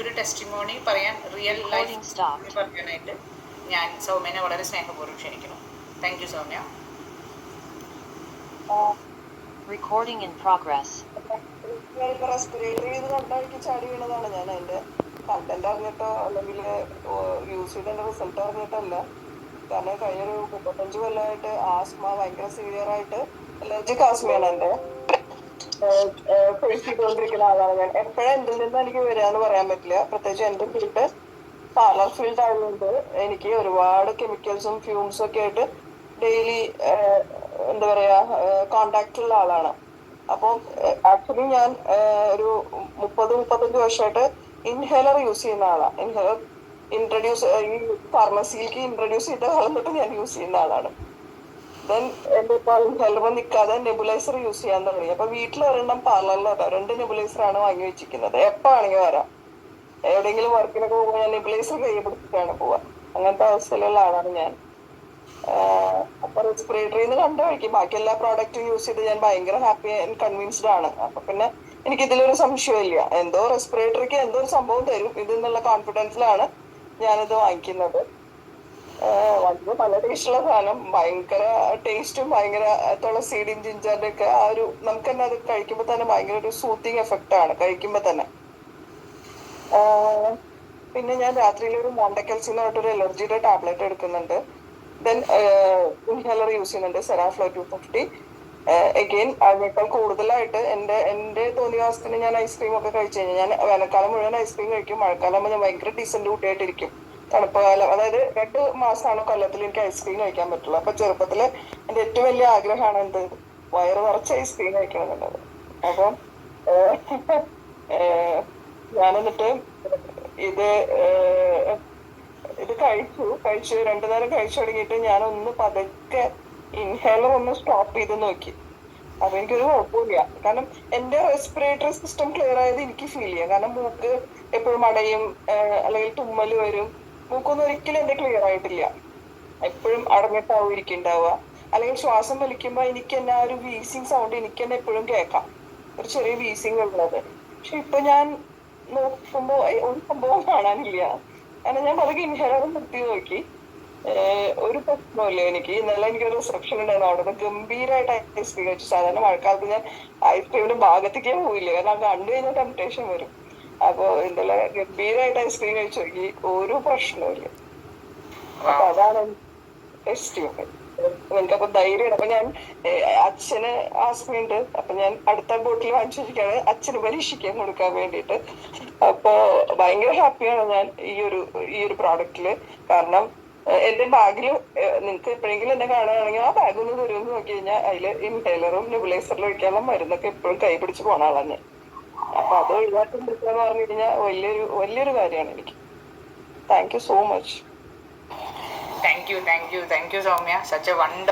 ഒരു ടെസ്റ്റിമോണി പറയാൻ, real life പറയാനായിട്ട് ഞാൻ സൗമ്യനെ വളരെ സ്നേഹപൂർവ്വം ക്ഷണിക്കുന്നു. Thank you Soumya. Recording in progress. Respiratory ഇത് കണ്ടാക്കി ചാടി വീണതാണ്. ഞാൻ അതിന്റെ കണ്ടന്റ് അറിഞ്ഞിട്ടോ അല്ലെങ്കിൽ യൂസ് ചെയ്തതിന്റെ റിസൾട്ട് അറിഞ്ഞിട്ടല്ല. കാരണം കഴിഞ്ഞൊരു 35 കൊല്ലമായിട്ട് ആസ്മ ഭയങ്കര സിവിയർ ആയിട്ട് അലർജിക് ആസ്മയാണ് എൻ്റെ ഫേസ് ചെയ്തുകൊണ്ടിരിക്കുന്ന ആളാണ് ഞാൻ. എപ്പോഴും എന്തിൽ നിന്ന് എനിക്ക് വരികയെന്ന് പറയാൻ പറ്റില്ല. പ്രത്യേകിച്ച് എൻ്റെ ഫീൽഡ് പാർലർ ഫീൽഡ് ആയതുകൊണ്ട് എനിക്ക് ഒരുപാട് കെമിക്കൽസും ഫ്യൂംസും ഒക്കെ ആയിട്ട് ഡെയിലി എന്താ പറയാ കോണ്ടാക്റ്റുള്ള ആളാണ്. അപ്പം ആക്ച്വലി ഞാൻ ഒരു 30-35 വർഷമായിട്ട് ഇൻഹേലർ യൂസ് ചെയ്യുന്ന ആളാണ്. ഇൻഹേലർ ഈ ഫാർമസിയിലേക്ക് ഇൻട്രൊഡ്യൂസ് ചെയ്ത കാലം തൊട്ട് ഞാൻ യൂസ് ചെയ്യുന്ന ആളാണ്. ദെൻ എന്റെ ഇപ്പൊ ഇൻഹേലർ നിൽക്കാതെ നെബുലൈസർ യൂസ് ചെയ്യാൻ തുടങ്ങി. അപ്പൊ വീട്ടിൽ ഒരെണ്ണം പാർലറിലോ 2 നെബുലൈസറാണ് വാങ്ങി വെച്ചിരിക്കുന്നത്. എപ്പോ ആണെങ്കിൽ വരാം. എവിടെയെങ്കിലും വർക്കിനൊക്കെ പോകുമ്പോൾ ഞാൻ നെബുലൈസർ കൈ പിടിച്ചിട്ടാണ് പോവുക. അങ്ങനത്തെ അവസ്ഥയിലുള്ള ആളാണ് ഞാൻ. അപ്പൊ റെസ്പിറേറ്ററിന്ന് കണ്ടു കഴിക്കും. ബാക്കി എല്ലാ പ്രോഡക്റ്റും യൂസ് ചെയ്ത് ഞാൻ ഭയങ്കര ഹാപ്പി ആൻഡ് കൺവിൻസ്ഡ് ആണ്. അപ്പൊ പിന്നെ എനിക്ക് ഇതിലൊരു സംശയമില്ല. എന്തോ റെസ്പിറേറ്ററിക്ക് എന്തോ ഒരു സംഭവം തരും ഇതെന്നുള്ള കോൺഫിഡൻസിലാണ് ഞാനിത് വാങ്ങിക്കുന്നത്. വളരെ നല്ല ടേസ്റ്റുള്ള സാധനം, ഭയങ്കര ടേസ്റ്റും ഭയങ്കര തുളസിയുടെയും ജിഞ്ചറിന്റെ ഒക്കെ ആ ഒരു നമുക്ക് തന്നെ അത് കഴിക്കുമ്പോൾ തന്നെ ഭയങ്കര ഒരു സൂത്തിങ് എഫക്റ്റ് ആണ് കഴിക്കുമ്പോൾ തന്നെ. പിന്നെ ഞാൻ രാത്രിയിൽ ഒരു മോണ്ടക്കൽസി എന്ന് പറഞ്ഞിട്ടൊരു അലർജിയുടെ ടാബ്ലറ്റ് എടുക്കുന്നുണ്ട്. ദെൻ ഇൻഹേലർ യൂസ് ചെയ്യുന്നുണ്ട്, സെറാഫ്ലോ 250. എഗെയിൻ അതിനേക്കാൾ കൂടുതലായിട്ട് എൻ്റെ തോന്നിവാസത്തിന് ഞാൻ ഐസ്ക്രീം ഒക്കെ കഴിച്ചു കഴിഞ്ഞാൽ ഞാൻ വേനൽക്കാലം മുഴുവൻ ഐസ്ക്രീം കഴിക്കും. മഴക്കാലം ആകുമ്പോൾ ഞാൻ ഭയങ്കര ഡീസന്റ് കുട്ടിയായിട്ടിരിക്കും. തണുപ്പ് കാലം, അതായത് 2 മാസമാണ് കൊല്ലത്തിൽ എനിക്ക് ഐസ്ക്രീം കഴിക്കാൻ പറ്റുള്ളൂ. അപ്പൊ ചെറുപ്പത്തില് എൻ്റെ ഏറ്റവും വലിയ ആഗ്രഹമാണ് എന്ത്, വയറ് നിറച്ച് ഐസ്ക്രീം കഴിക്കണം എന്നുള്ളത്. അപ്പം ഞാൻ എന്നിട്ട് ഇത് കഴിച്ചു 2 നേരം കഴിച്ചു തുടങ്ങിയിട്ട് ഞാനൊന്ന് പതുക്കെ ഇൻഹേലർ ഒന്ന് സ്റ്റോപ്പ് ചെയ്ത് നോക്കി. അപ്പൊ എനിക്കൊരു കുഴപ്പമില്ല. കാരണം എന്റെ റെസ്പിറേറ്ററി സിസ്റ്റം ക്ലിയർ ആയത് എനിക്ക് ഫീൽ ചെയ്യാം. കാരണം മൂക്ക് എപ്പോഴും അടയും, അല്ലെങ്കിൽ തുമ്മല് വരും. മൂക്കൊന്നും ഒരിക്കലും എന്റെ ക്ലിയർ ആയിട്ടില്ല. എപ്പോഴും അടഞ്ഞിട്ടാവും ഇരിക്കുന്നുണ്ടാവുക. അല്ലെങ്കിൽ ശ്വാസം വലിക്കുമ്പോൾ എനിക്ക് തന്നെ ആ ഒരു വീസിങ് സൗണ്ട് എനിക്ക് തന്നെ എപ്പോഴും കേൾക്കാം, ഒരു ചെറിയ വീസിങ് ഉള്ളത്. പക്ഷെ ഇപ്പൊ ഞാൻ നോക്കുമ്പോ ഒരു സംഭവം കാണാനില്ല. കാരണം ഞാൻ പതുക്കെ ഇൻഹേലർ നിർത്തി നോക്കി. ഒരു പ്രശ്നമില്ല എനിക്ക്. ഇന്നലെ എനിക്കൊരു റിസപ്ഷൻ ഉണ്ടായിരുന്നു. അവിടെ നിന്ന് ഗംഭീരമായിട്ട് ഐസ്ക്രീം കഴിച്ചു. സാധാരണ മഴക്കാലത്ത് ഞാൻ ഐസ്ക്രീമിന്റെ ഭാഗത്തേക്കേ പോയില്ല, കാരണം അത് കണ്ടു കഴിഞ്ഞാൽ ടെംപ്ടേഷൻ വരും. അപ്പൊ ഇന്നലെ ഗംഭീരമായിട്ട് ഐസ്ക്രീം കഴിച്ചു നോക്കി, ഒരു പ്രശ്നമില്ല. അപ്പൊ അതാണ് ടെസ്റ്റ്. എനിക്കപ്പൊ ധൈര്യമാണ്. അപ്പൊ ഞാൻ അച്ഛന് ആസ്മയുണ്ട്. അപ്പൊ ഞാൻ അടുത്ത ബോട്ടിൽ വാങ്ങിച്ചു വെച്ചിരിക്കുകയാണ് അച്ഛന് പരീക്ഷിക്കാൻ കൊടുക്കാൻ വേണ്ടിയിട്ട്. അപ്പൊ ഭയങ്കര ഹാപ്പിയാണ് ഞാൻ ഈ ഒരു പ്രോഡക്റ്റില്. കാരണം എന്റെ ബാഗില് നിങ്ങൾക്ക് എപ്പോഴെങ്കിലും എന്നെ കാണുകയാണെങ്കിൽ ആ ബാഗ് ഒന്ന് തരുമെന്ന് നോക്കി കഴിഞ്ഞാൽ അതില് ഇൻഹേലറും നെബുലൈസറിലും ഒഴിക്കാനുള്ള മരുന്നൊക്കെ എപ്പോഴും കൈ പിടിച്ച് പോണ ആളാണ് ഞാൻ. അപ്പൊ അത് ഒഴിവാക്കിയെടുക്കാന്ന് പറഞ്ഞു കഴിഞ്ഞാൽ വലിയൊരു കാര്യമാണ് എനിക്ക്. Thank you so much. Thank you Soumya. Such A wonder